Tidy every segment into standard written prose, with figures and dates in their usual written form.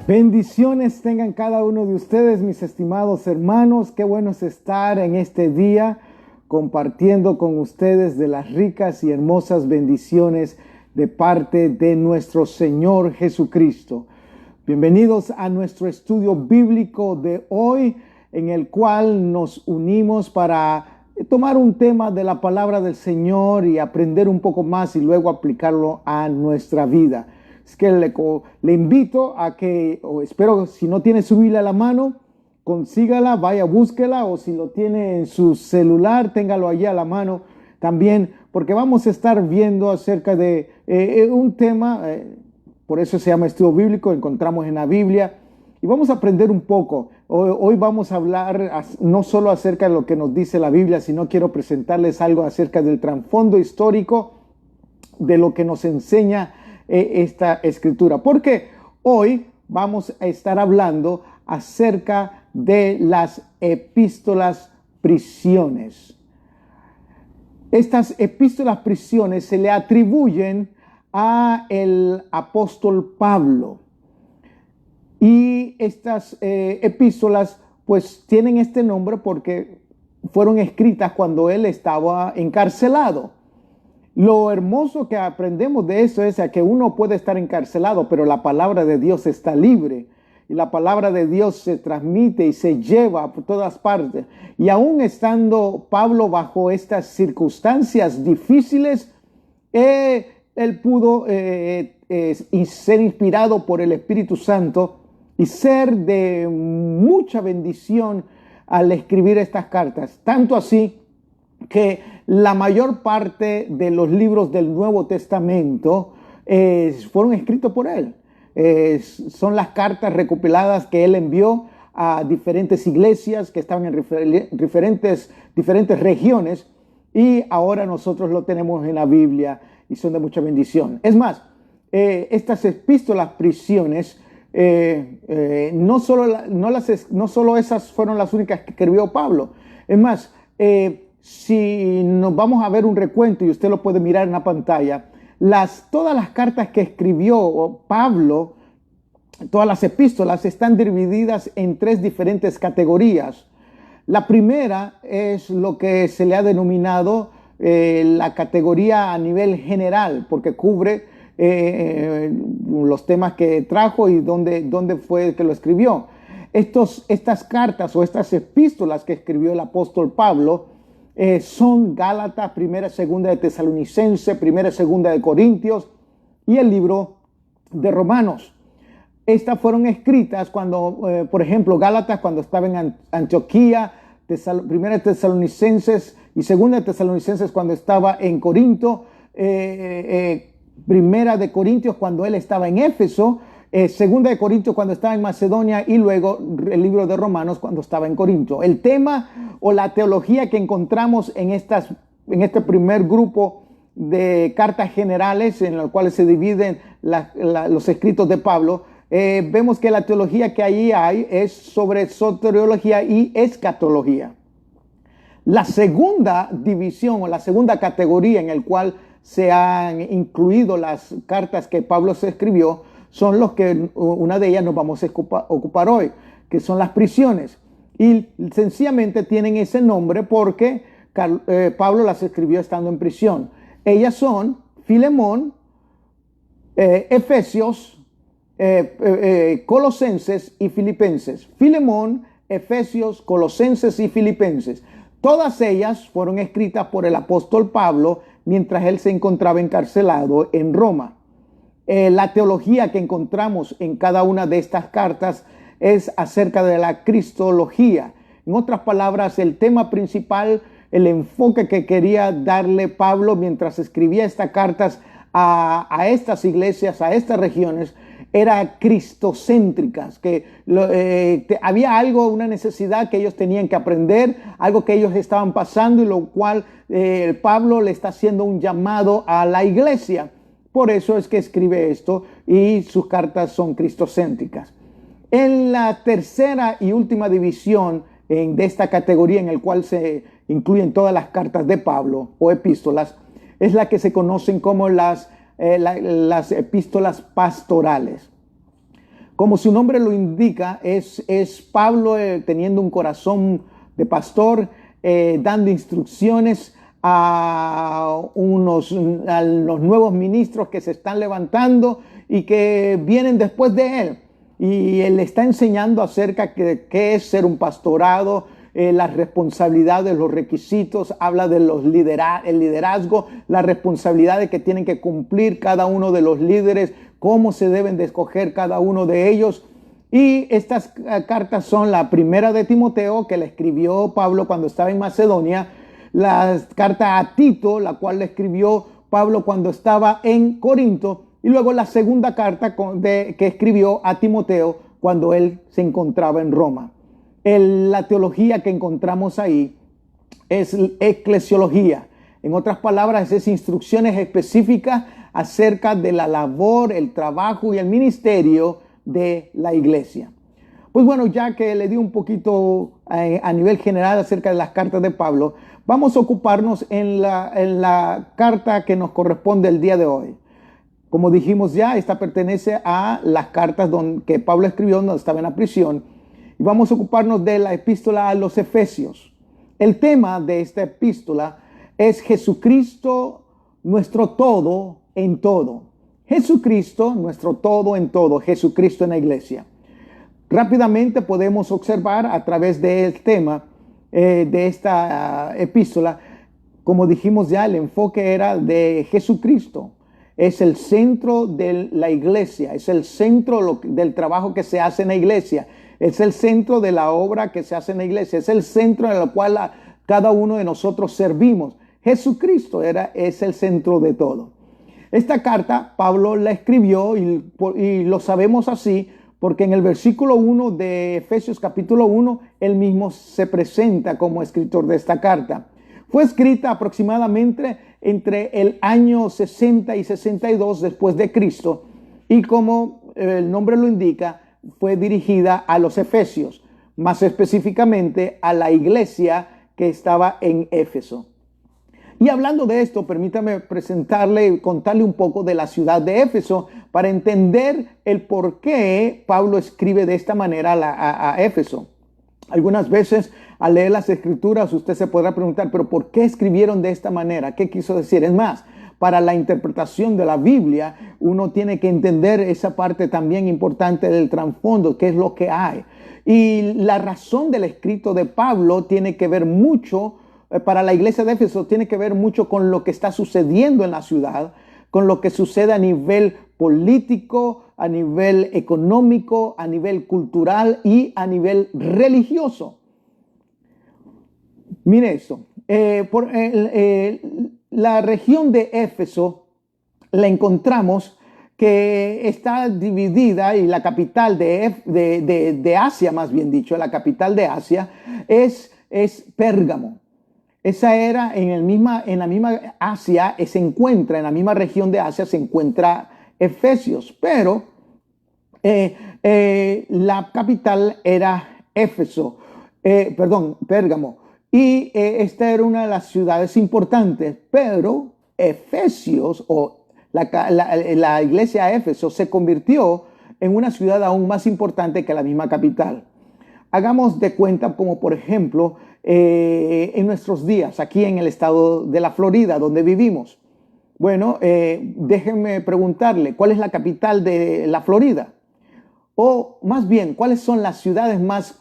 Bendiciones tengan cada uno de ustedes, mis estimados hermanos. Qué bueno es estar en este día compartiendo con ustedes de las ricas y hermosas bendiciones de parte de nuestro Señor Jesucristo. Bienvenidos a nuestro estudio bíblico de hoy, en el cual nos unimos para tomar un tema de la palabra del Señor y aprender un poco más y luego aplicarlo a nuestra vida. Es que le invito a que, o espero, si no tiene su Biblia a la mano, consígala, vaya, búsquela, o si lo tiene en su celular, téngalo allí a la mano también, porque vamos a estar viendo acerca de un tema, por eso se llama estudio bíblico, encontramos en la Biblia, y vamos a aprender un poco. Hoy vamos a hablar no solo acerca de lo que nos dice la Biblia, sino quiero presentarles algo acerca del trasfondo histórico de lo que nos enseña esta escritura, porque hoy vamos a estar hablando acerca de las epístolas prisiones. Estas epístolas prisiones se le atribuyen a el apóstol Pablo, y estas epístolas pues tienen este nombre porque fueron escritas cuando él estaba encarcelado. Lo hermoso que aprendemos de eso es que uno puede estar encarcelado, pero la palabra de Dios está libre. Y la palabra de Dios se transmite y se lleva por todas partes. Y aún estando Pablo bajo estas circunstancias difíciles, él pudo ser inspirado por el Espíritu Santo y ser de mucha bendición al escribir estas cartas. Tanto así que la mayor parte de los libros del Nuevo Testamento fueron escritos por él. Son las cartas recopiladas que él envió a diferentes iglesias que estaban en diferentes regiones, y ahora nosotros lo tenemos en la Biblia y son de mucha bendición. Es más, estas epístolas prisiones, no solo esas fueron las únicas que escribió Pablo. Es más, si nos vamos a ver un recuento, y usted lo puede mirar en la pantalla, todas las cartas que escribió Pablo, todas las epístolas, están divididas en tres diferentes categorías. La primera es lo que se le ha denominado la categoría a nivel general, porque cubre los temas que trajo y dónde fue que lo escribió. Estas cartas o estas epístolas que escribió el apóstol Pablo son Gálatas, Primera, Segunda de Tesalonicenses, Primera, Segunda de Corintios y el libro de Romanos. Estas fueron escritas cuando, por ejemplo, Gálatas cuando estaba en Antioquía, Primera de Tesalonicenses y Segunda de Tesalonicenses cuando estaba en Corinto, Primera de Corintios cuando él estaba en Éfeso, Segunda de Corintios cuando estaba en Macedonia, y luego el libro de Romanos cuando estaba en Corinto. El tema o la teología que encontramos en este primer grupo de cartas generales en las cuales se dividen los escritos de Pablo vemos que la teología que allí hay es sobre soteriología y escatología. La segunda división o la segunda categoría en el cual se han incluido las cartas que Pablo se escribió son los que una de ellas nos vamos a ocupar hoy, que son las prisiones. Y sencillamente tienen ese nombre porque Pablo las escribió estando en prisión. Ellas son Filemón, Efesios, Colosenses y Filipenses. Filemón, Efesios, Colosenses y Filipenses. Todas ellas fueron escritas por el apóstol Pablo mientras él se encontraba encarcelado en Roma. La teología que encontramos en cada una de estas cartas es acerca de la cristología. En otras palabras, el tema principal, el enfoque que quería darle Pablo mientras escribía estas cartas a estas iglesias, a estas regiones, era cristocéntricas, que había algo, una necesidad que ellos tenían que aprender, algo que ellos estaban pasando y lo cual Pablo le está haciendo un llamado a la iglesia. Por eso es que escribe esto y sus cartas son cristocéntricas. En la tercera y última división de esta categoría en el cual se incluyen todas las cartas de Pablo o epístolas, es la que se conocen como las epístolas pastorales. Como su nombre lo indica, es Pablo teniendo un corazón de pastor, dando instrucciones a los nuevos ministros que se están levantando y que vienen después de él. Y él está enseñando acerca de qué es ser un pastorado, las responsabilidades, los requisitos, habla de el liderazgo, las responsabilidades que tienen que cumplir cada uno de los líderes, cómo se deben de escoger cada uno de ellos. Y estas cartas son la primera de Timoteo, que le escribió Pablo cuando estaba en Macedonia, la carta a Tito, la cual le escribió Pablo cuando estaba en Corinto, y luego la segunda carta que escribió a Timoteo cuando él se encontraba en Roma. La teología que encontramos ahí es eclesiología. En otras palabras, es instrucciones específicas acerca de la labor, el trabajo y el ministerio de la iglesia. Pues bueno, ya que le di un poquito a nivel general acerca de las cartas de Pablo, vamos a ocuparnos en la carta que nos corresponde el día de hoy. Como dijimos ya, esta pertenece a las cartas que Pablo escribió cuando estaba en la prisión. Y vamos a ocuparnos de la epístola a los Efesios. El tema de esta epístola es Jesucristo, nuestro todo en todo. Jesucristo, nuestro todo en todo. Jesucristo en la iglesia. Rápidamente podemos observar a través del tema de esta epístola, como dijimos ya, el enfoque era de Jesucristo. Es el centro de la iglesia, es el centro del trabajo que se hace en la iglesia, es el centro de la obra que se hace en la iglesia, es el centro en el cual cada uno de nosotros servimos. Jesucristo es el centro de todo. Esta carta Pablo la escribió y lo sabemos así porque en el versículo 1 de Efesios capítulo 1, él mismo se presenta como escritor de esta carta. Fue escrita aproximadamente entre el año 60 y 62 después de Cristo y como el nombre lo indica, fue dirigida a los efesios, más específicamente a la iglesia que estaba en Éfeso. Y hablando de esto, permítame presentarle y contarle un poco de la ciudad de Éfeso para entender el por qué Pablo escribe de esta manera a Éfeso. Algunas veces al leer las escrituras usted se podrá preguntar, pero ¿por qué escribieron de esta manera? ¿Qué quiso decir? Es más, para la interpretación de la Biblia uno tiene que entender esa parte también importante del trasfondo, qué es lo que hay. Y la razón del escrito de Pablo tiene que ver mucho, para la iglesia de Éfeso, tiene que ver mucho con lo que está sucediendo en la ciudad, con lo que sucede a nivel político, a nivel económico, a nivel cultural y a nivel religioso. Mire esto, la región de Éfeso la encontramos que está dividida y la capital de Asia, más bien dicho, la capital de Asia es Pérgamo. Esa era en la misma Asia, en la misma región de Asia se encuentra Efesios, pero La capital era Éfeso, Pérgamo. Y esta era una de las ciudades importantes, pero Efesios o la iglesia de Éfeso se convirtió en una ciudad aún más importante que la misma capital. Hagamos de cuenta como por ejemplo en nuestros días aquí en el estado de la Florida donde vivimos. Bueno, déjenme preguntarle, ¿cuál es la capital de la Florida? O más bien, ¿cuáles son las ciudades más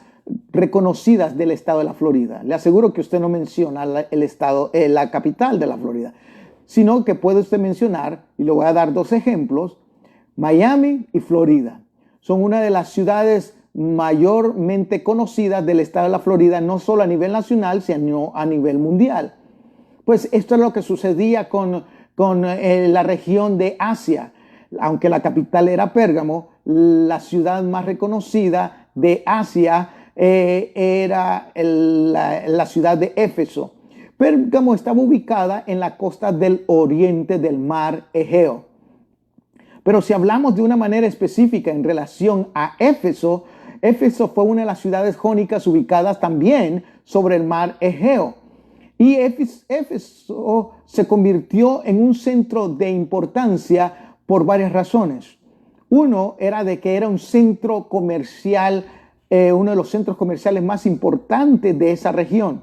reconocidas del estado de la Florida? Le aseguro que usted no menciona la capital de la Florida, sino que puede usted mencionar, y le voy a dar dos ejemplos, Miami y Florida. Son una de las ciudades mayormente conocidas del estado de la Florida, no solo a nivel nacional, sino a nivel mundial. Pues esto es lo que sucedía con la región de Asia. Aunque la capital era Pérgamo, la ciudad más reconocida de Asia era la ciudad de Éfeso. Pérgamo estaba ubicada en la costa del oriente del mar Egeo. Pero si hablamos de una manera específica en relación a Éfeso, Éfeso fue una de las ciudades jónicas ubicadas también sobre el mar Egeo. Y Éfeso se convirtió en un centro de importancia por varias razones. Uno era de que era un centro comercial, uno de los centros comerciales más importantes de esa región.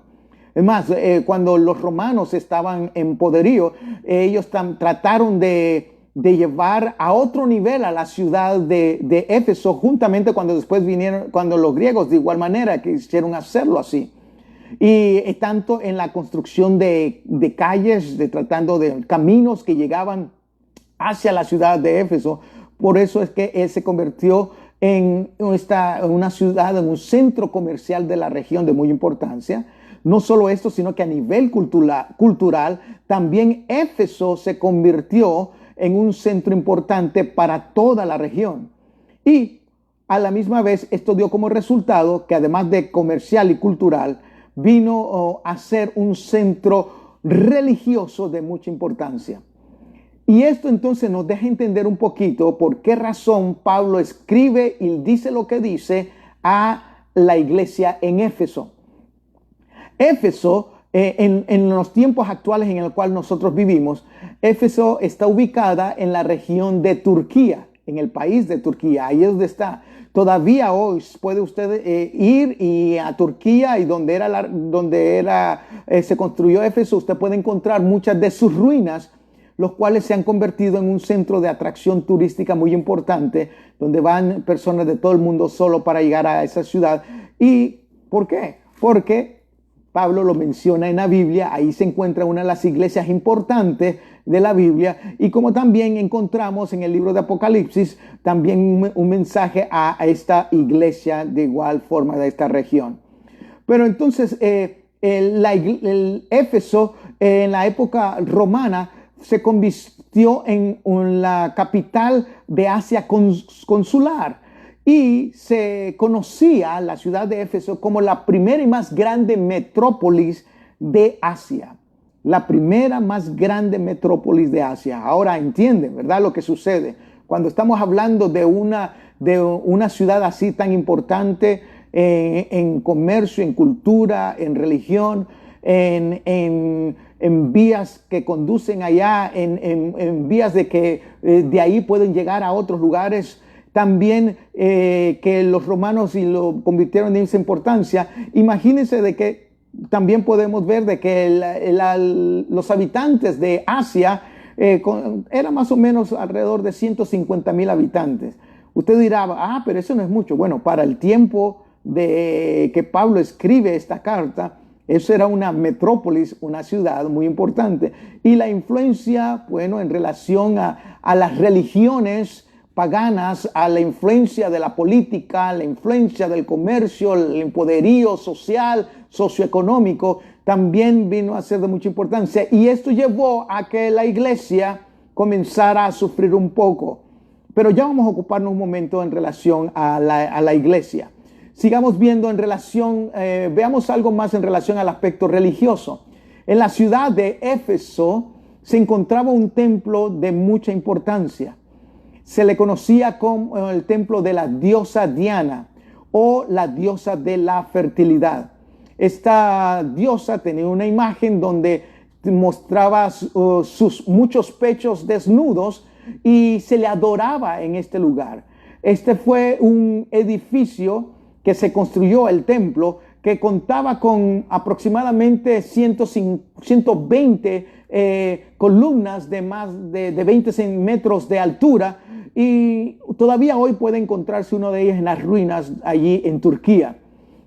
Es más, cuando los romanos estaban en poderío, ellos trataron de llevar a otro nivel a la ciudad de Éfeso, juntamente cuando después cuando los griegos de igual manera quisieron hacerlo así. Y tanto en la construcción de calles, tratando de caminos que llegaban hacia la ciudad de Éfeso. Por eso es que él se convirtió en una ciudad, en un centro comercial de la región de muy importancia. No solo esto, sino que a nivel cultural también Éfeso se convirtió en un centro importante para toda la región. Y a la misma vez esto dio como resultado que además de comercial y cultural, vino a ser un centro religioso de mucha importancia. Y esto entonces nos deja entender un poquito por qué razón Pablo escribe y dice lo que dice a la iglesia en Éfeso. Éfeso, en los tiempos actuales en el cual nosotros vivimos, Éfeso está ubicada en la región de Turquía, en el país de Turquía. Ahí es donde está. Todavía hoy puede usted ir a Turquía y donde se construyó Éfeso, usted puede encontrar muchas de sus ruinas, los cuales se han convertido en un centro de atracción turística muy importante, donde van personas de todo el mundo solo para llegar a esa ciudad. ¿Y por qué? Porque Pablo lo menciona en la Biblia, ahí se encuentra una de las iglesias importantes de la Biblia, y como también encontramos en el libro de Apocalipsis también un mensaje a esta iglesia de igual forma de esta región. Pero entonces el Éfeso en la época romana se convirtió en la capital de Asia consular. Y se conocía la ciudad de Éfeso como la primera y más grande metrópolis de Asia. La primera más grande metrópolis de Asia. Ahora entienden, ¿verdad? Lo que sucede. Cuando estamos hablando de una ciudad así tan importante en comercio, en cultura, en religión, en vías que conducen allá, en vías de que de ahí pueden llegar a otros lugares. También que los romanos y lo convirtieron en esa importancia. Imagínense de que también podemos ver de que los habitantes de Asia eran más o menos alrededor de 150,000 habitantes. Usted dirá, pero eso no es mucho. Bueno, para el tiempo de que Pablo escribe esta carta, eso era una metrópolis, una ciudad muy importante. Y la influencia, bueno, en relación a las religiones paganas, a la influencia de la política, la influencia del comercio, el poderío social, socioeconómico, también vino a ser de mucha importancia. Y esto llevó a que la iglesia comenzara a sufrir un poco. Pero ya vamos a ocuparnos un momento en relación a la iglesia. Sigamos viendo veamos algo más en relación al aspecto religioso. En la ciudad de Éfeso se encontraba un templo de mucha importancia. se le conocía como el templo de la diosa Diana o la diosa de la fertilidad. Esta diosa tenía una imagen donde mostraba sus muchos pechos desnudos y se le adoraba en este lugar. Este fue un edificio que se construyó, el templo, que contaba con aproximadamente 120 columnas de más de 20 metros de altura, y todavía hoy puede encontrarse uno de ellos en las ruinas allí en Turquía.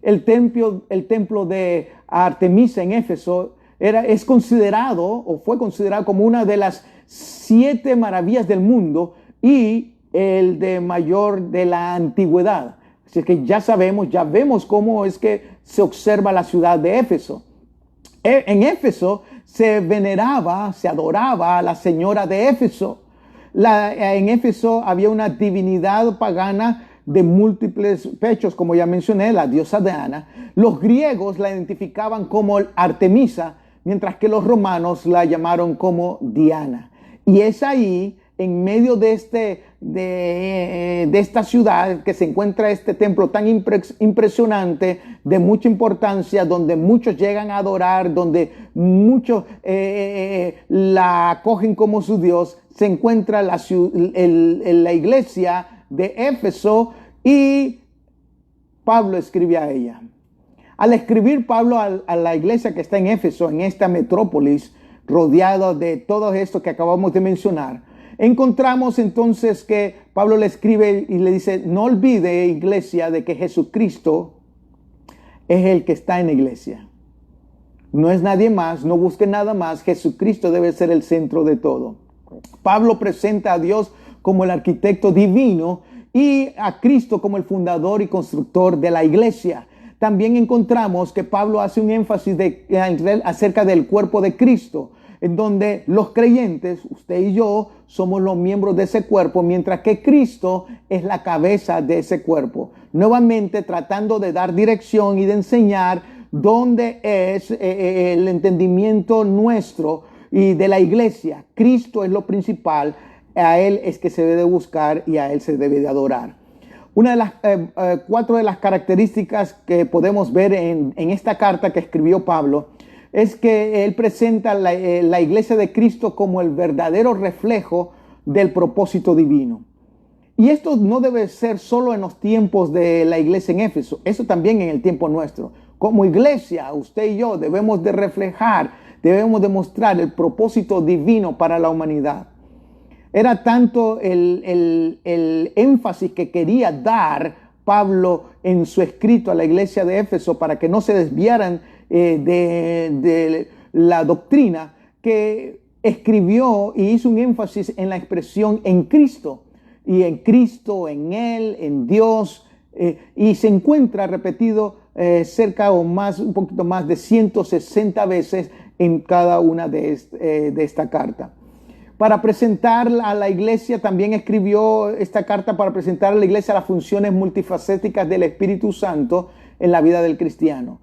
El templo de Artemisa en Éfeso es considerado o fue considerado como una de las 7 maravillas del mundo y el de mayor de la antigüedad. Así que ya vemos cómo es que se observa la ciudad de Éfeso. En Éfeso se veneraba, se adoraba a la señora de Éfeso. En Éfeso había una divinidad pagana de múltiples pechos, como ya mencioné, la diosa Diana. Los griegos la identificaban como Artemisa, mientras que los romanos la llamaron como Diana. Y es ahí, en medio de esta ciudad, que se encuentra este templo tan impresionante, de mucha importancia, donde muchos llegan a adorar, donde muchos la acogen como su Dios. Se encuentra la iglesia de Éfeso, y Pablo escribe a ella. Al escribir Pablo a la iglesia que está en Éfeso, en esta metrópolis, rodeado de todo esto que acabamos de mencionar, encontramos entonces que Pablo le escribe y le dice: no olvide, iglesia, de que Jesucristo es el que está en la iglesia. No es nadie más, no busque nada más. Jesucristo debe ser el centro de todo. Pablo presenta a Dios como el arquitecto divino y a Cristo como el fundador y constructor de la iglesia. También encontramos que Pablo hace un énfasis acerca del cuerpo de Cristo, en donde los creyentes, usted y yo, somos los miembros de ese cuerpo, mientras que Cristo es la cabeza de ese cuerpo. Nuevamente tratando de dar dirección y de enseñar dónde es el entendimiento nuestro y de la iglesia. Cristo es lo principal, a Él es que se debe buscar y a Él se debe de adorar. Una de las 4 de las características que podemos ver en esta carta que escribió Pablo es que él presenta la iglesia de Cristo como el verdadero reflejo del propósito divino. Y esto no debe ser solo en los tiempos de la iglesia en Éfeso, eso también en el tiempo nuestro. Como iglesia, usted y yo debemos de reflejar, debemos de mostrar el propósito divino para la humanidad. Era tanto el énfasis que quería dar Pablo en su escrito a la iglesia de Éfeso para que no se desviaran de la doctrina, que escribió y hizo un énfasis en la expresión en Cristo. Y en Cristo, en Él, en Dios. Y se encuentra repetido cerca o más, un poquito más de 160 veces en cada una de esta carta. Para presentar a la iglesia, también escribió esta carta para presentar a la iglesia las funciones multifacéticas del Espíritu Santo en la vida del cristiano.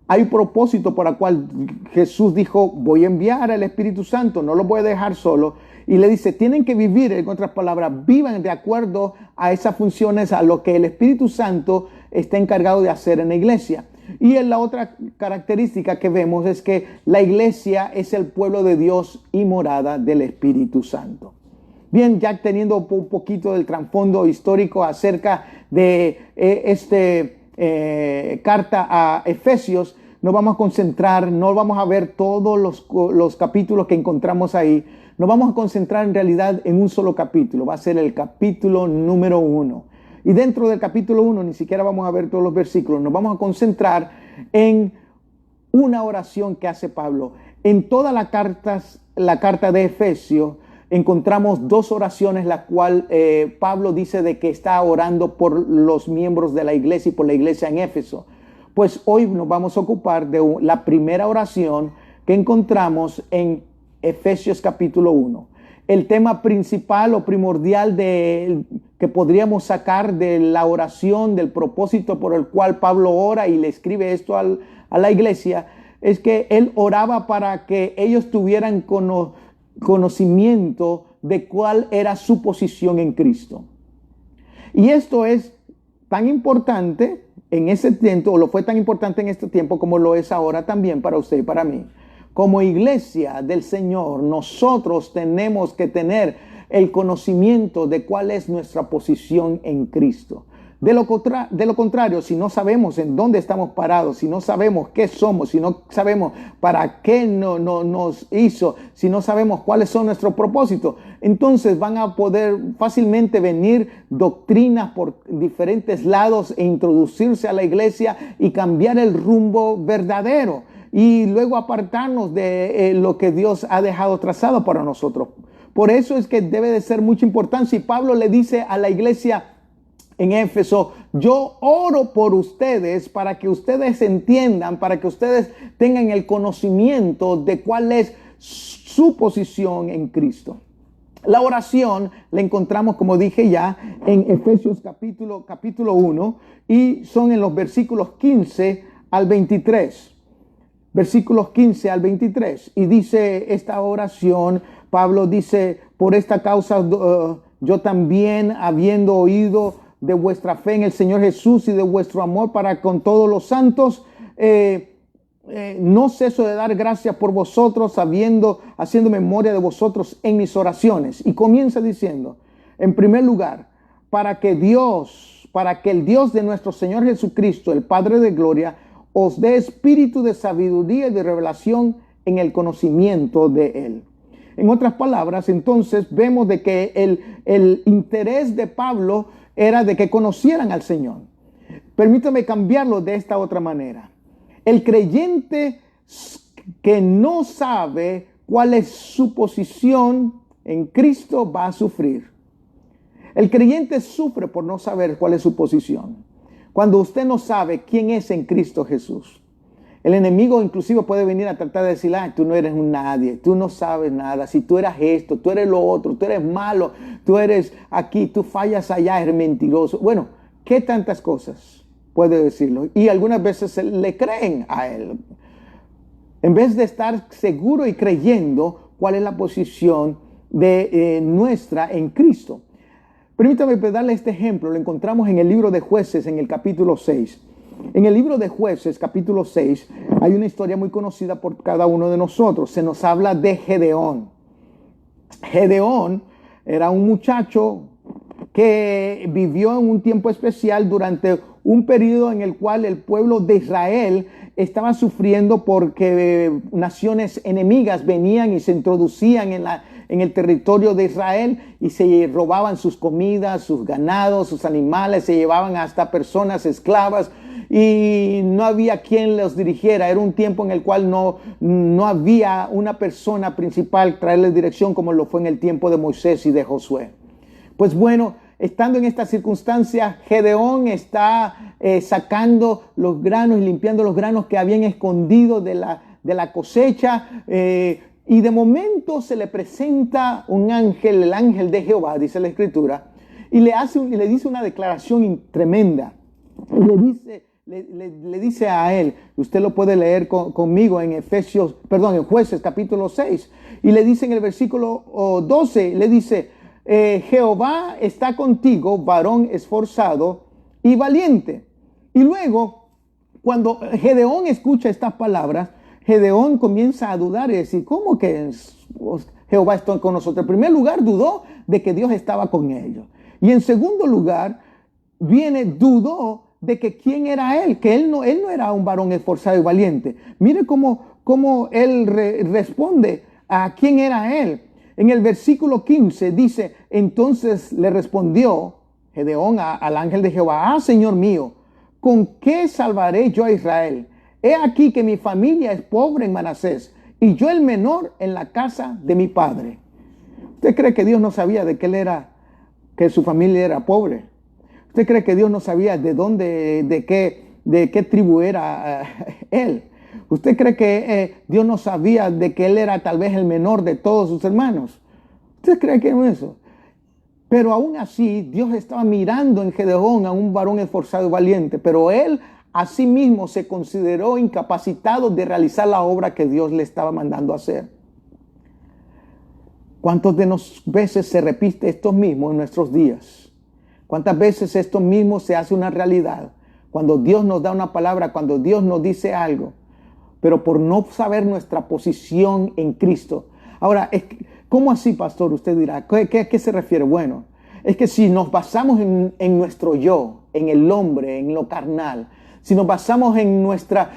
Hay un propósito por el cual Jesús dijo: voy a enviar al Espíritu Santo, no lo voy a dejar solo. Y le dice, tienen que vivir, en otras palabras, vivan de acuerdo a esas funciones, a lo que el Espíritu Santo está encargado de hacer en la iglesia. Y la otra característica que vemos es que la iglesia es el pueblo de Dios y morada del Espíritu Santo. Bien, ya teniendo un poquito del trasfondo histórico acerca de carta a Efesios, nos vamos a concentrar, no vamos a ver todos los capítulos que encontramos ahí. Nos vamos a concentrar en realidad en un solo capítulo. Va a ser el capítulo número 1. Y dentro del capítulo 1 ni siquiera vamos a ver todos los versículos. Nos vamos a concentrar en una oración que hace Pablo. En toda la carta de Efesios encontramos 2 oraciones, la cual Pablo dice de que está orando por los miembros de la iglesia y por la iglesia en Éfeso. Pues hoy nos vamos a ocupar de la primera oración que encontramos en Efesios capítulo 1. El tema principal o primordial que podríamos sacar de la oración, del propósito por el cual Pablo ora y le escribe esto a la iglesia, es que él oraba para que ellos tuvieran conocimiento de cuál era su posición en Cristo. Y esto es tan importante en ese tiempo, o lo fue tan importante en este tiempo como lo es ahora también para usted y para mí. Como iglesia del Señor, nosotros tenemos que tener el conocimiento de cuál es nuestra posición en Cristo. De lo contrario, si no sabemos en dónde estamos parados, si no sabemos qué somos, si no sabemos para qué nos hizo, si no sabemos cuáles son nuestros propósitos, entonces van a poder fácilmente venir doctrinas por diferentes lados e introducirse a la iglesia y cambiar el rumbo verdadero y luego apartarnos de lo que Dios ha dejado trazado para nosotros. Por eso es que debe de ser mucha importancia. Y Pablo le dice a la iglesia en Éfeso: yo oro por ustedes para que ustedes entiendan, para que ustedes tengan el conocimiento de cuál es su posición en Cristo. La oración la encontramos, como dije ya, en Efesios capítulo 1 y son en los versículos 15 al 23. Versículos 15 al 23. Y dice esta oración, Pablo dice: por esta causa yo también, habiendo oído de vuestra fe en el Señor Jesús y de vuestro amor para con todos los santos, no ceso de dar gracias por vosotros, haciendo memoria de vosotros en mis oraciones. Y comienza diciendo, en primer lugar, para que el Dios de nuestro Señor Jesucristo, el Padre de gloria, os dé espíritu de sabiduría y de revelación en el conocimiento de Él. En otras palabras, entonces vemos de que el interés de Pablo era de que conocieran al Señor. Permítame cambiarlo de esta otra manera. El creyente que no sabe cuál es su posición en Cristo va a sufrir. El creyente sufre por no saber cuál es su posición. Cuando usted no sabe quién es en Cristo Jesús, el enemigo inclusive puede venir a tratar de decir: tú no eres un nadie, tú no sabes nada, si tú eras esto, tú eres lo otro, tú eres malo, tú eres aquí, tú fallas allá, eres mentiroso. Bueno, ¿qué tantas cosas puede decirlo? Y algunas veces le creen a él, en vez de estar seguro y creyendo cuál es la posición de nuestra en Cristo. Permítame darle este ejemplo. Lo encontramos en el libro de Jueces, en el capítulo 6. En el libro de Jueces, capítulo 6, hay una historia muy conocida por cada uno de nosotros. Se nos habla de Gedeón. Gedeón era un muchacho que vivió en un tiempo especial durante un periodo en el cual el pueblo de Israel estaba sufriendo porque naciones enemigas venían y se introducían en el territorio de Israel y se robaban sus comidas, sus ganados, sus animales, se llevaban hasta personas esclavas y no había quien los dirigiera. Era un tiempo en el cual no había una persona principal traerles dirección como lo fue en el tiempo de Moisés y de Josué. Pues bueno, estando en esta circunstancia, Gedeón está sacando los granos y limpiando los granos que habían escondido de la cosecha. Y de momento se le presenta un ángel, el ángel de Jehová, dice la Escritura, y le dice una declaración tremenda. Le dice a él, usted lo puede leer conmigo en Jueces capítulo 6, y le dice en el versículo 12, le dice: Jehová está contigo, varón esforzado y valiente. Y luego, cuando Gedeón escucha estas palabras, Gedeón comienza a dudar y decir: ¿cómo que Jehová está con nosotros? En primer lugar, dudó de que Dios estaba con ellos. Y en segundo lugar, dudó de que quién era él, que él no era un varón esforzado y valiente. Mire cómo él responde a quién era él. En el versículo 15 dice: entonces le respondió Gedeón al ángel de Jehová: Señor mío, ¿con qué salvaré yo a Israel? He aquí que mi familia es pobre en Manasés y yo el menor en la casa de mi padre. ¿Usted cree que Dios no sabía que su familia era pobre? ¿Usted cree que Dios no sabía de qué tribu era él? ¿Usted cree que Dios no sabía de que él era tal vez el menor de todos sus hermanos? ¿Usted cree que no es eso? Pero aún así, Dios estaba mirando en Gedeón a un varón esforzado y valiente, pero él asimismo se consideró incapacitado de realizar la obra que Dios le estaba mandando a hacer. ¿Cuántas veces se repite esto mismo en nuestros días? ¿Cuántas veces esto mismo se hace una realidad? Cuando Dios nos da una palabra, cuando Dios nos dice algo, pero por no saber nuestra posición en Cristo. Ahora, ¿cómo así, pastor? Usted dirá, ¿a qué se refiere? Bueno, es que si nos basamos en nuestro yo, en el hombre, en lo carnal, si nos basamos en nuestra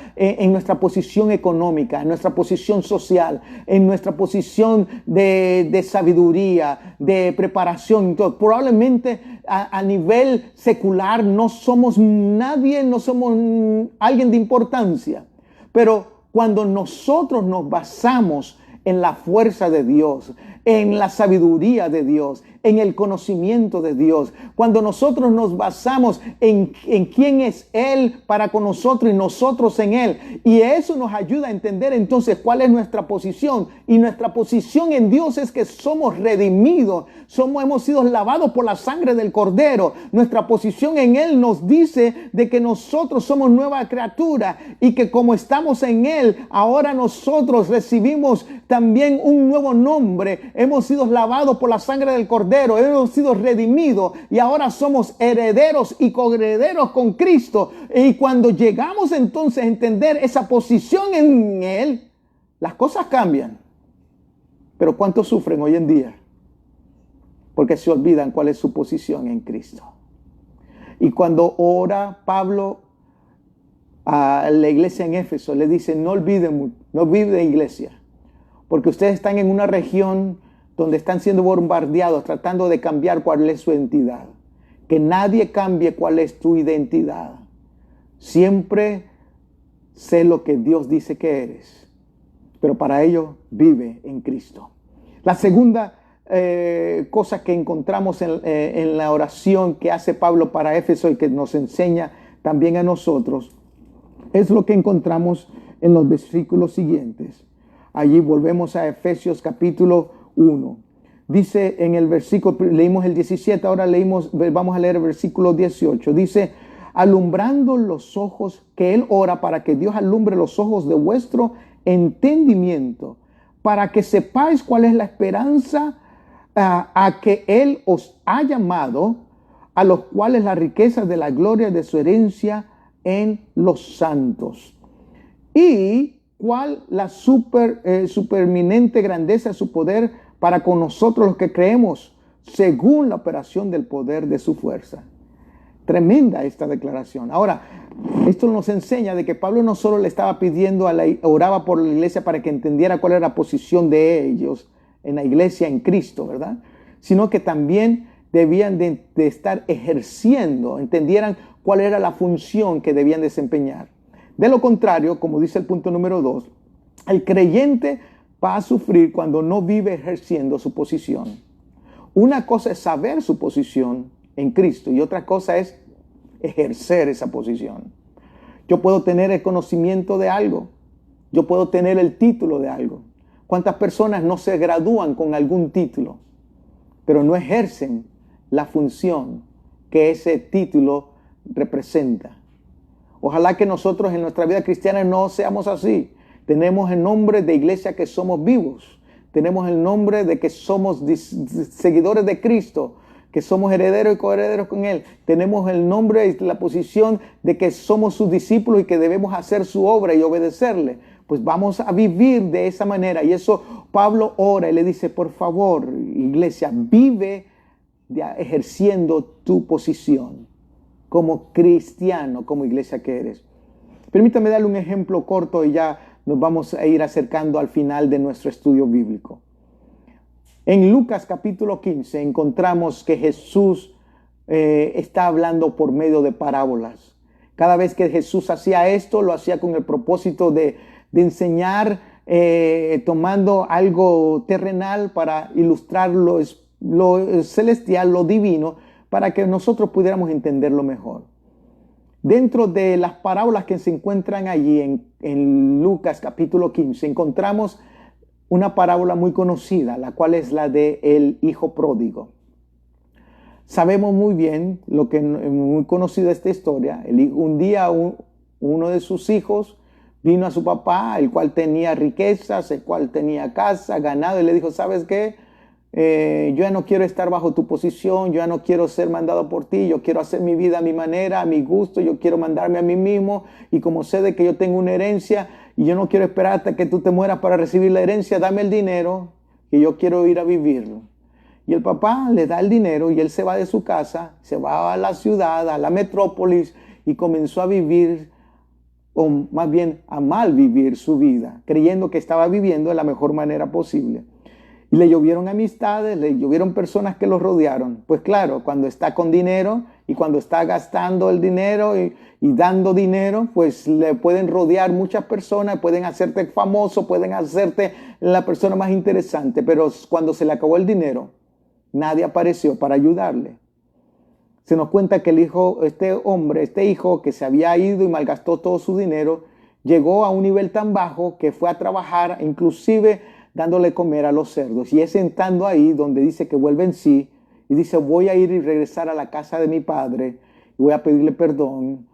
posición económica, en nuestra posición social, en nuestra posición de sabiduría, de preparación, entonces, probablemente a nivel secular no somos nadie, no somos alguien de importancia. Pero cuando nosotros nos basamos en la fuerza de Dios, en la sabiduría de Dios, en el conocimiento de Dios, cuando nosotros nos basamos en quién es Él para con nosotros y nosotros en Él, y eso nos ayuda a entender entonces cuál es nuestra posición, y nuestra posición en Dios es que somos redimidos, hemos sido lavados por la sangre del Cordero. Nuestra posición en Él nos dice de que nosotros somos nueva criatura y que como estamos en Él, ahora nosotros recibimos también un nuevo nombre. Hemos sido lavados por la sangre del Cordero, hemos sido redimidos y ahora somos herederos y coherederos con Cristo. Y cuando llegamos entonces a entender esa posición en Él, las cosas cambian. Pero ¿cuántos sufren hoy en día? Porque se olvidan cuál es su posición en Cristo. Y cuando ora Pablo a la iglesia en Éfeso, le dice, no olviden iglesia, porque ustedes están en una región donde están siendo bombardeados, tratando de cambiar cuál es su identidad. Que nadie cambie cuál es tu identidad. Siempre sé lo que Dios dice que eres, pero para ello vive en Cristo. La segunda cosa que encontramos en la oración que hace Pablo para Éfeso y que nos enseña también a nosotros, es lo que encontramos en los versículos siguientes. Allí volvemos a Efesios capítulo 1. Dice en el versículo, leímos el 17, ahora vamos a leer el versículo 18. Dice, alumbrando los ojos, que Él ora para que Dios alumbre los ojos de vuestro entendimiento, para que sepáis cuál es la esperanza a que Él os ha llamado, a los cuales la riqueza de la gloria de su herencia en los santos. Y cuál la superminente grandeza de su poder para con nosotros los que creemos, según la operación del poder de su fuerza. Tremenda esta declaración. Ahora, esto nos enseña de que Pablo no solo le estaba pidiendo, oraba por la iglesia para que entendiera cuál era la posición de ellos en la iglesia en Cristo, ¿verdad? Sino que también debían de estar ejerciendo, entendieran cuál era la función que debían desempeñar. De lo contrario, como dice el punto número 2, el creyente va a sufrir cuando no vive ejerciendo su posición. Una cosa es saber su posición en Cristo y otra cosa es ejercer esa posición. Yo puedo tener el conocimiento de algo, yo puedo tener el título de algo. ¿Cuántas personas no se gradúan con algún título, pero no ejercen la función que ese título representa? Ojalá que nosotros en nuestra vida cristiana no seamos así. Tenemos el nombre de iglesia que somos vivos. Tenemos el nombre de que somos seguidores de Cristo, que somos herederos y coherederos con Él. Tenemos el nombre y la posición de que somos sus discípulos y que debemos hacer su obra y obedecerle. Pues vamos a vivir de esa manera. Y eso Pablo ora y le dice, por favor, iglesia, vive ejerciendo tu posición como cristiano, como iglesia que eres. Permítame darle un ejemplo corto y ya nos vamos a ir acercando al final de nuestro estudio bíblico. En Lucas capítulo 15 encontramos que Jesús está hablando por medio de parábolas. Cada vez que Jesús hacía esto, lo hacía con el propósito de enseñar, tomando algo terrenal para ilustrar lo celestial, lo divino, para que nosotros pudiéramos entenderlo mejor. Dentro de las parábolas que se encuentran allí en Lucas capítulo 15, encontramos una parábola muy conocida, la cual es la de el hijo pródigo. Sabemos muy bien lo que muy conocida esta historia. Un día uno de sus hijos vino a su papá, el cual tenía riquezas, el cual tenía casa, ganado, y le dijo, ¿sabes qué? yo ya no quiero estar bajo tu posición, yo ya no quiero ser mandado por ti, yo quiero hacer mi vida a mi manera, a mi gusto, yo quiero mandarme a mí mismo y como sé de que yo tengo una herencia y yo no quiero esperar hasta que tú te mueras para recibir la herencia, dame el dinero que yo quiero ir a vivirlo. Y el papá le da el dinero y él se va de su casa, se va a la ciudad, a la metrópolis y comenzó a vivir, o más bien a mal vivir su vida, creyendo que estaba viviendo de la mejor manera posible. Y le llovieron amistades, le llovieron personas que lo rodearon. Pues claro, cuando está con dinero y cuando está gastando el dinero y dando dinero, pues le pueden rodear muchas personas, pueden hacerte famoso, pueden hacerte la persona más interesante. Pero cuando se le acabó el dinero, nadie apareció para ayudarle. Se nos cuenta que el hijo, este hijo que se había ido y malgastó todo su dinero, llegó a un nivel tan bajo que fue a trabajar, inclusive dándole comer a los cerdos. Y es sentando ahí donde dice que vuelve en sí y dice, voy a ir y regresar a la casa de mi padre y voy a pedirle perdón.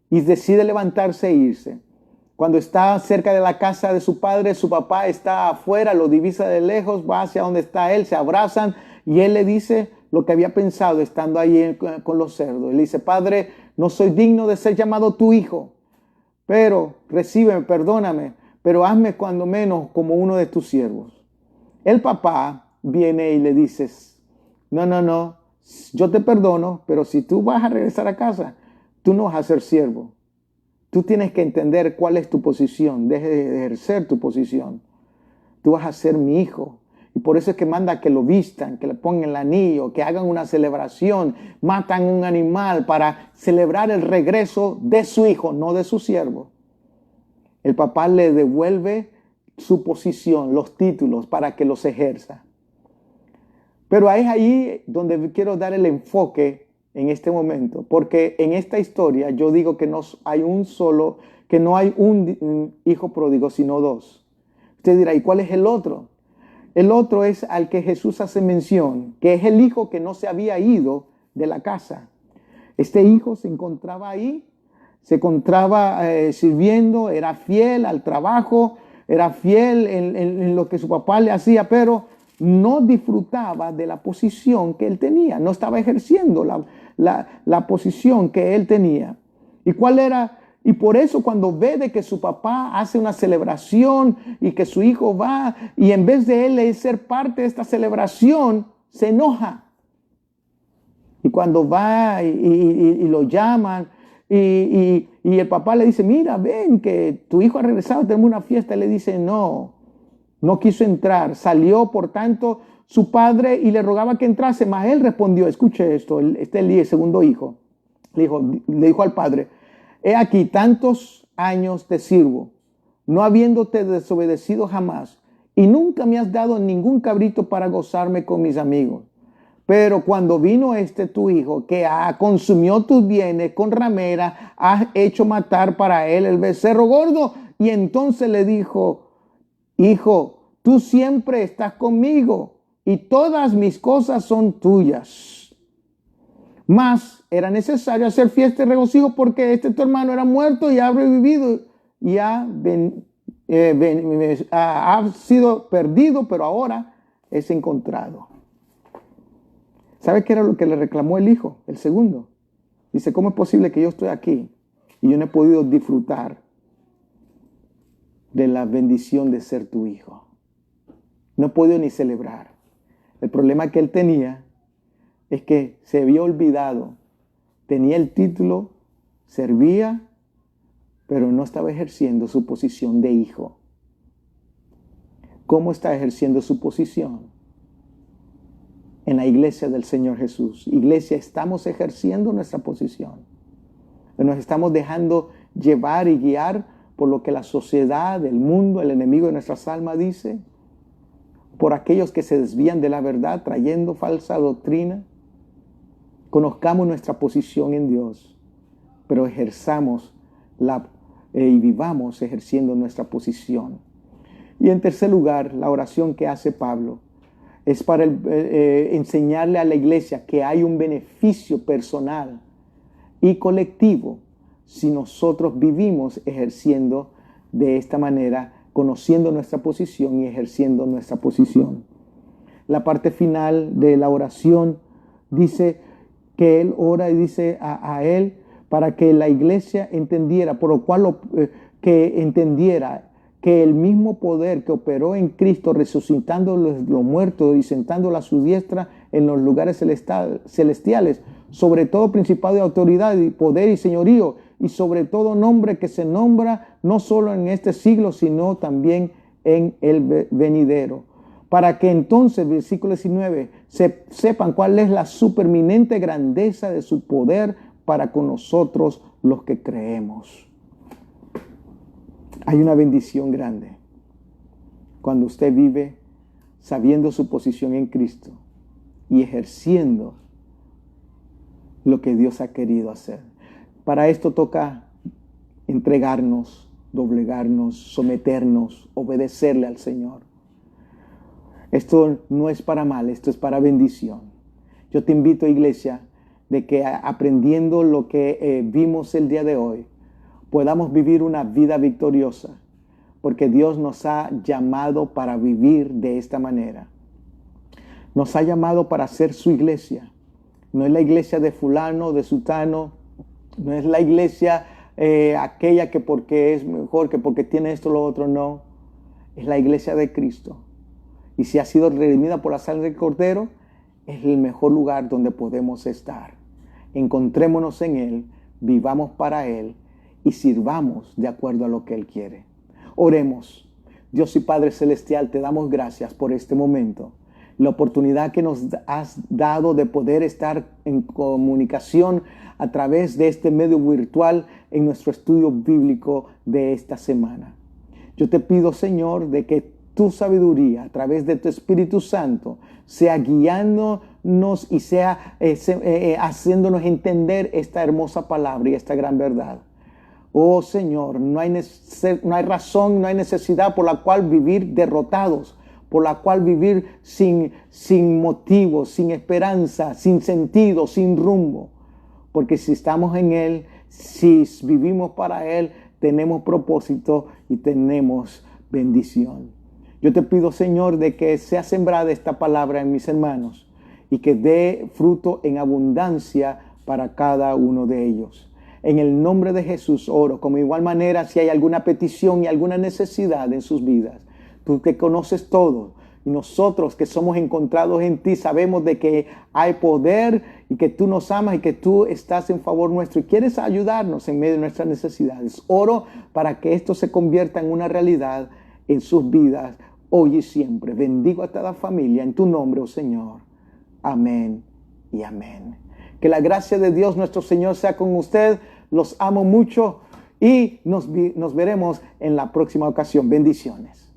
Y decide levantarse e irse. Cuando está cerca de la casa de su padre, su papá está afuera, lo divisa de lejos, va hacia donde está él, se abrazan y él le dice lo que había pensado estando ahí con los cerdos. Él dice, padre, no soy digno de ser llamado tu hijo, pero recíbeme, perdóname, pero hazme cuando menos como uno de tus siervos. El papá viene y le dice, no, yo te perdono, pero si tú vas a regresar a casa, tú no vas a ser siervo. Tú tienes que entender cuál es tu posición, deje de ejercer tu posición. Tú vas a ser mi hijo. Y por eso es que manda que lo vistan, que le pongan el anillo, que hagan una celebración, matan un animal para celebrar el regreso de su hijo, no de su siervo. El papá le devuelve su posición, los títulos, para que los ejerza. Pero es ahí donde quiero dar el enfoque en este momento, porque en esta historia yo digo que no hay un hijo pródigo, sino dos. Usted dirá, ¿y cuál es el otro? El otro es al que Jesús hace mención, que es el hijo que no se había ido de la casa. Este hijo se encontraba ahí, se encontraba sirviendo, era fiel al trabajo, era fiel en lo que su papá le hacía, pero no disfrutaba de la posición que él tenía, no estaba ejerciendo la posición que él tenía. ¿Y cuál era? Y por eso cuando ve de que su papá hace una celebración y que su hijo va y en vez de él ser parte de esta celebración, se enoja. Y cuando va y lo llaman y el papá le dice, mira, ven que tu hijo ha regresado, tenemos una fiesta. Él le dice, no quiso entrar. Salió, por tanto, su padre y le rogaba que entrase, mas él respondió, escuche esto, Elí, el segundo hijo, le dijo al padre, he aquí tantos años te sirvo, no habiéndote desobedecido jamás, y nunca me has dado ningún cabrito para gozarme con mis amigos. Pero cuando vino tu hijo, que consumió tus bienes con ramera, has hecho matar para él el becerro gordo. Y entonces le dijo, hijo, tú siempre estás conmigo y todas mis cosas son tuyas. Mas era necesario hacer fiesta y regocijo porque tu hermano era muerto y ha revivido y ha sido perdido, pero ahora es encontrado. ¿Sabe qué era lo que le reclamó el hijo, el segundo? Dice, ¿cómo es posible que yo estoy aquí y yo no he podido disfrutar de la bendición de ser tu hijo? No he podido ni celebrar. El problema que él tenía es que se había olvidado. Tenía el título, servía, pero no estaba ejerciendo su posición de hijo. ¿Cómo está ejerciendo su posición? En la iglesia del Señor Jesús. Iglesia, estamos ejerciendo nuestra posición. Nos estamos dejando llevar y guiar por lo que la sociedad, el mundo, el enemigo de nuestras almas dice, por aquellos que se desvían de la verdad trayendo falsa doctrina. Conozcamos nuestra posición en Dios, pero ejerzamos y vivamos ejerciendo nuestra posición. Y en tercer lugar, la oración que hace Pablo es para enseñarle a la iglesia que hay un beneficio personal y colectivo si nosotros vivimos ejerciendo de esta manera, conociendo nuestra posición y ejerciendo nuestra posición. la parte final de la oración, dice que él ora y dice a él para que la iglesia entendiera, por lo cual que entendiera que el mismo poder que operó en Cristo, resucitando los muertos y sentándolos a su diestra en los lugares celestiales, sobre todo principado de autoridad y poder y señorío, y sobre todo nombre que se nombra no solo en este siglo, sino también en el venidero. Para que entonces, versículo 19, sepan cuál es la superminente grandeza de su poder para con nosotros los que creemos. Hay una bendición grande cuando usted vive sabiendo su posición en Cristo y ejerciendo lo que Dios ha querido hacer. Para esto toca entregarnos, doblegarnos, someternos, obedecerle al Señor. Esto no es para mal, esto es para bendición. Yo te invito, iglesia, de que aprendiendo lo que vimos el día de hoy, podamos vivir una vida victoriosa, porque Dios nos ha llamado para vivir de esta manera. Nos ha llamado para ser su iglesia. No es la iglesia de fulano, de sutano, no es la iglesia aquella que porque es mejor, que porque tiene esto o lo otro, no. Es la iglesia de Cristo. Y si ha sido redimida por la sangre del Cordero, es el mejor lugar donde podemos estar. Encontrémonos en Él, vivamos para Él y sirvamos de acuerdo a lo que Él quiere. Oremos. Dios y Padre Celestial, te damos gracias por este momento. La oportunidad que nos has dado de poder estar en comunicación a través de este medio virtual en nuestro estudio bíblico de esta semana. Yo te pido, Señor, de que tu sabiduría a través de tu Espíritu Santo sea guiándonos y sea haciéndonos entender esta hermosa palabra y esta gran verdad. Oh Señor, no hay razón, no hay necesidad por la cual vivir derrotados, por la cual vivir sin motivo, sin esperanza, sin sentido, sin rumbo. Porque si estamos en Él, si vivimos para Él, tenemos propósito y tenemos bendición. Yo te pido, Señor, de que sea sembrada esta palabra en mis hermanos y que dé fruto en abundancia para cada uno de ellos. En el nombre de Jesús oro. Como igual manera, si hay alguna petición y alguna necesidad en sus vidas, tú que conoces todo. Y nosotros que somos encontrados en ti sabemos de que hay poder y que tú nos amas y que tú estás en favor nuestro y quieres ayudarnos en medio de nuestras necesidades. Oro para que esto se convierta en una realidad en sus vidas hoy y siempre. Bendigo a toda familia en tu nombre, oh Señor. Amén y amén. Que la gracia de Dios nuestro Señor sea con usted. Los amo mucho y nos veremos en la próxima ocasión. Bendiciones.